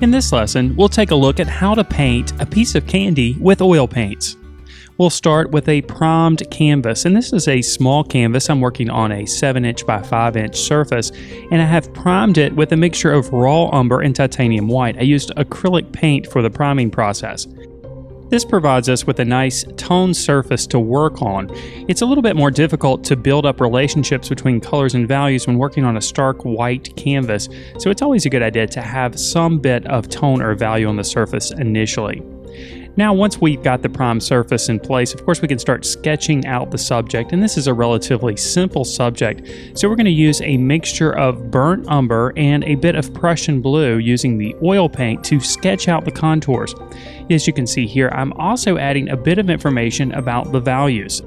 In this lesson, we'll take a look at how to paint a piece of candy with oil paints. We'll start with a primed canvas, and this is a small canvas. I'm working on a 7" by 5" surface, and I have primed it with a mixture of raw umber and titanium white. I used acrylic paint for the priming process. This provides us with a nice toned surface to work on. It's a little bit more difficult to build up relationships between colors and values when working on a stark white canvas, so it's always a good idea to have some bit of tone or value on the surface initially. Now, once we've got the primed surface in place, of course we can start sketching out the subject, and this is a relatively simple subject. So we're going to use a mixture of burnt umber and a bit of Prussian blue using the oil paint to sketch out the contours. As you can see here, I'm also adding a bit of information about the values.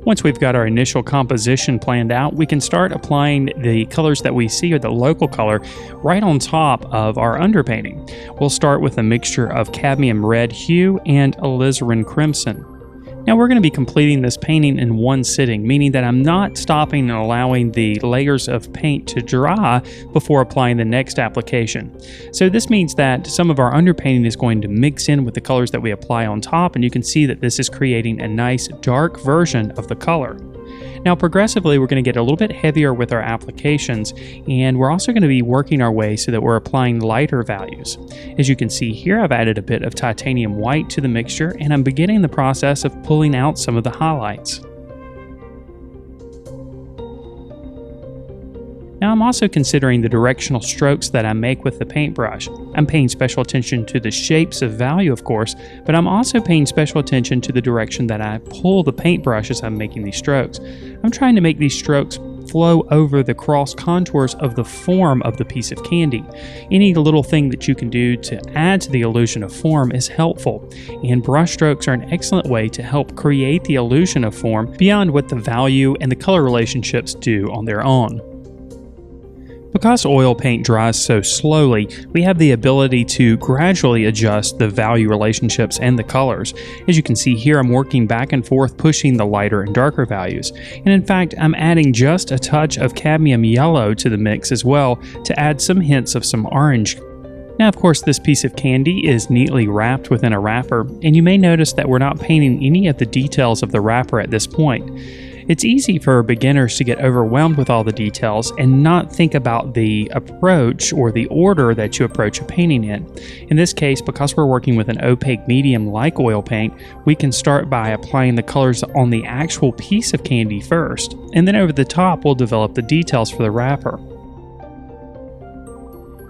Once we've got our initial composition planned out, we can start applying the colors that we see, or the local color, right on top of our underpainting. We'll start with a mixture of cadmium red hue and alizarin crimson. Now we're going to be completing this painting in one sitting, meaning that I'm not stopping and allowing the layers of paint to dry before applying the next application. So this means that some of our underpainting is going to mix in with the colors that we apply on top, and you can see that this is creating a nice dark version of the color. Now progressively we're going to get a little bit heavier with our applications, and we're also going to be working our way so that we're applying lighter values. As you can see here, I've added a bit of titanium white to the mixture, and I'm beginning the process of pulling out some of the highlights. Now I'm also considering the directional strokes that I make with the paintbrush. I'm paying special attention to the shapes of value, of course, but I'm also paying special attention to the direction that I pull the paintbrush as I'm making these strokes. I'm trying to make these strokes flow over the cross contours of the form of the piece of candy. Any little thing that you can do to add to the illusion of form is helpful, and brush strokes are an excellent way to help create the illusion of form beyond what the value and the color relationships do on their own. Because oil paint dries so slowly, we have the ability to gradually adjust the value relationships and the colors. As you can see here, I'm working back and forth pushing the lighter and darker values. And in fact, I'm adding just a touch of cadmium yellow to the mix as well to add some hints of some orange. Now, of course, this piece of candy is neatly wrapped within a wrapper, and you may notice that we're not painting any of the details of the wrapper at this point. It's easy for beginners to get overwhelmed with all the details and not think about the approach or the order that you approach a painting in. In this case, because we're working with an opaque medium like oil paint, we can start by applying the colors on the actual piece of candy first, and then over the top we'll develop the details for the wrapper.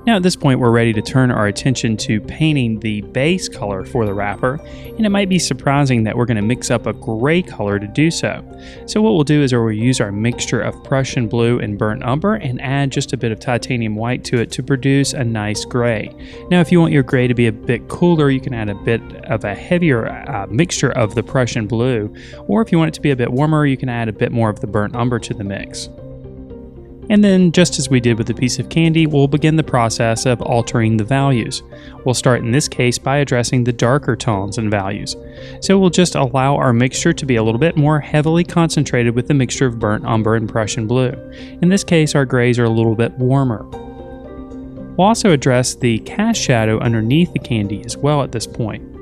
Now at this point we're ready to turn our attention to painting the base color for the wrapper, and it might be surprising that we're going to mix up a gray color to do so. So what we'll do is we'll use our mixture of Prussian blue and burnt umber and add just a bit of titanium white to it to produce a nice gray. Now if you want your gray to be a bit cooler, you can add a bit of a heavier mixture of the Prussian blue, or if you want it to be a bit warmer, you can add a bit more of the burnt umber to the mix. And then, just as we did with the piece of candy, we'll begin the process of altering the values. We'll start in this case by addressing the darker tones and values. So we'll just allow our mixture to be a little bit more heavily concentrated with the mixture of burnt umber and Prussian blue. In this case, our grays are a little bit warmer. We'll also address the cast shadow underneath the candy as well at this point.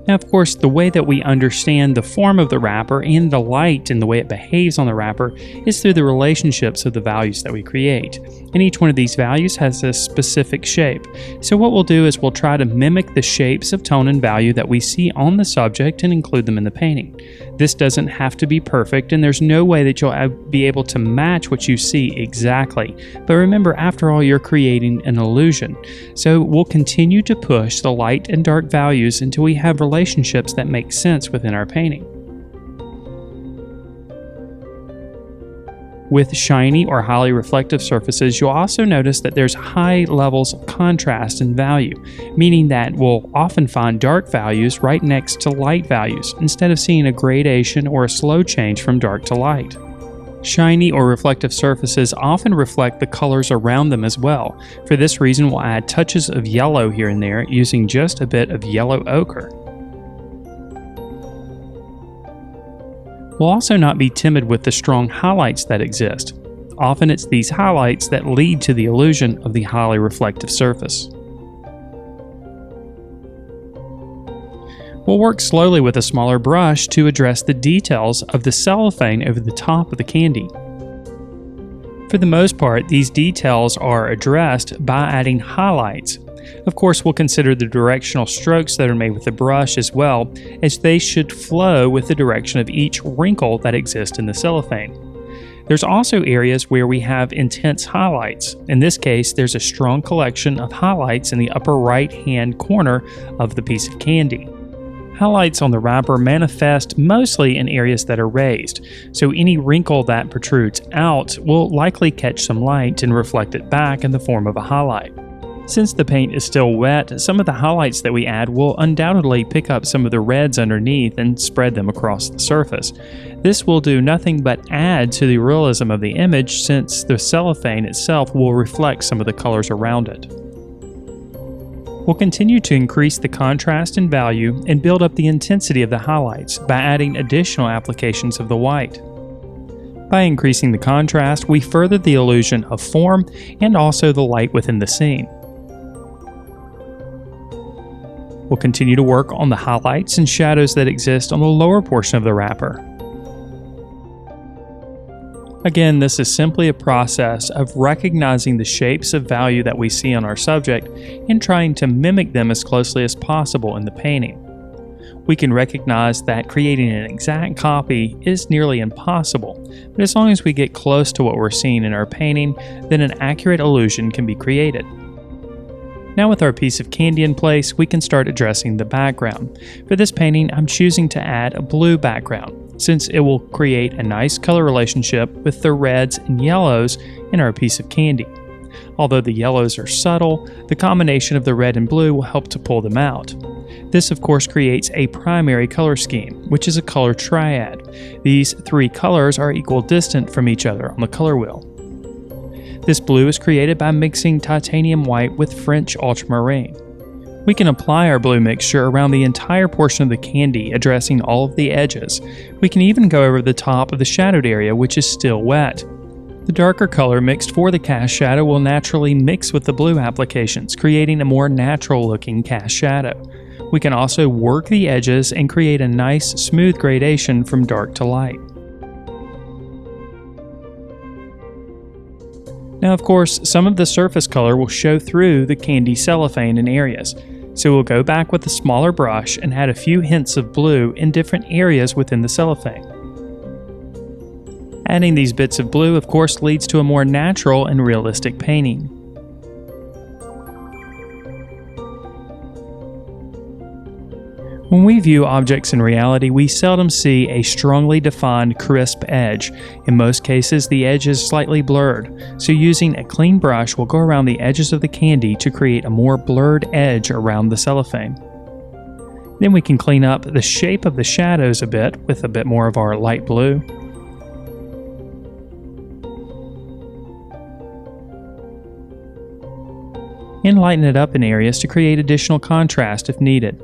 Now, of course, the way that we understand the form of the wrapper and the light and the way it behaves on the wrapper is through the relationships of the values that we create. And each one of these values has a specific shape. So what we'll do is we'll try to mimic the shapes of tone and value that we see on the subject and include them in the painting. This doesn't have to be perfect, and there's no way that you'll be able to match what you see exactly. But remember, after all, you're creating an illusion. So we'll continue to push the light and dark values until we have relationships that make sense within our painting. With shiny or highly reflective surfaces, you'll also notice that there's high levels of contrast and value, meaning that we'll often find dark values right next to light values, instead of seeing a gradation or a slow change from dark to light. Shiny or reflective surfaces often reflect the colors around them as well. For this reason, we'll add touches of yellow here and there using just a bit of yellow ochre. We'll also not be timid with the strong highlights that exist. Often it's these highlights that lead to the illusion of the highly reflective surface. We'll work slowly with a smaller brush to address the details of the cellophane over the top of the candy. For the most part, these details are addressed by adding highlights. Of course, we'll consider the directional strokes that are made with the brush as well, as they should flow with the direction of each wrinkle that exists in the cellophane. There's also areas where we have intense highlights. In this case, there's a strong collection of highlights in the upper right-hand corner of the piece of candy. Highlights on the wrapper manifest mostly in areas that are raised, so any wrinkle that protrudes out will likely catch some light and reflect it back in the form of a highlight. Since the paint is still wet, some of the highlights that we add will undoubtedly pick up some of the reds underneath and spread them across the surface. This will do nothing but add to the realism of the image, since the cellophane itself will reflect some of the colors around it. We'll continue to increase the contrast and value and build up the intensity of the highlights by adding additional applications of the white. By increasing the contrast, we further the illusion of form and also the light within the scene. We'll continue to work on the highlights and shadows that exist on the lower portion of the wrapper. Again, this is simply a process of recognizing the shapes of value that we see on our subject and trying to mimic them as closely as possible in the painting. We can recognize that creating an exact copy is nearly impossible, but as long as we get close to what we're seeing in our painting, then an accurate illusion can be created. Now with our piece of candy in place, we can start addressing the background. For this painting, I'm choosing to add a blue background, since it will create a nice color relationship with the reds and yellows in our piece of candy. Although the yellows are subtle, the combination of the red and blue will help to pull them out. This of course creates a primary color scheme, which is a color triad. These three colors are equidistant from each other on the color wheel. This blue is created by mixing titanium white with French ultramarine. We can apply our blue mixture around the entire portion of the candy, addressing all of the edges. We can even go over the top of the shadowed area, which is still wet. The darker color mixed for the cast shadow will naturally mix with the blue applications, creating a more natural looking cast shadow. We can also work the edges and create a nice smooth gradation from dark to light. Now of course, some of the surface color will show through the candy cellophane in areas, so we'll go back with a smaller brush and add a few hints of blue in different areas within the cellophane. Adding these bits of blue of course leads to a more natural and realistic painting. When we view objects in reality, we seldom see a strongly defined, crisp edge. In most cases, the edge is slightly blurred, so using a clean brush will go around the edges of the candy to create a more blurred edge around the cellophane. Then we can clean up the shape of the shadows a bit with a bit more of our light blue. And lighten it up in areas to create additional contrast if needed.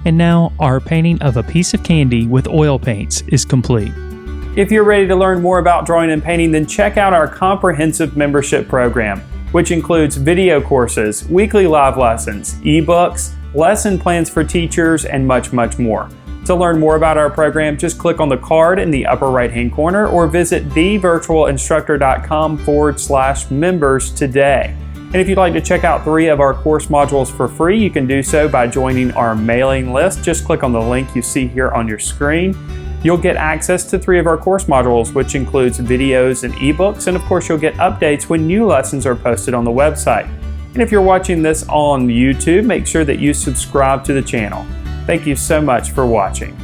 And now, our painting of a piece of candy with oil paints is complete. If you're ready to learn more about drawing and painting, then check out our comprehensive membership program, which includes video courses, weekly live lessons, ebooks, lesson plans for teachers, and much, much more. To learn more about our program, just click on the card in the upper right-hand corner or visit thevirtualinstructor.com/members today. And if you'd like to check out 3 of our course modules for free, you can do so by joining our mailing list. Just click on the link you see here on your screen. You'll get access to 3 of our course modules, which includes videos and ebooks, and of course you'll get updates when new lessons are posted on the website. And if you're watching this on YouTube, make sure that you subscribe to the channel. Thank you so much for watching.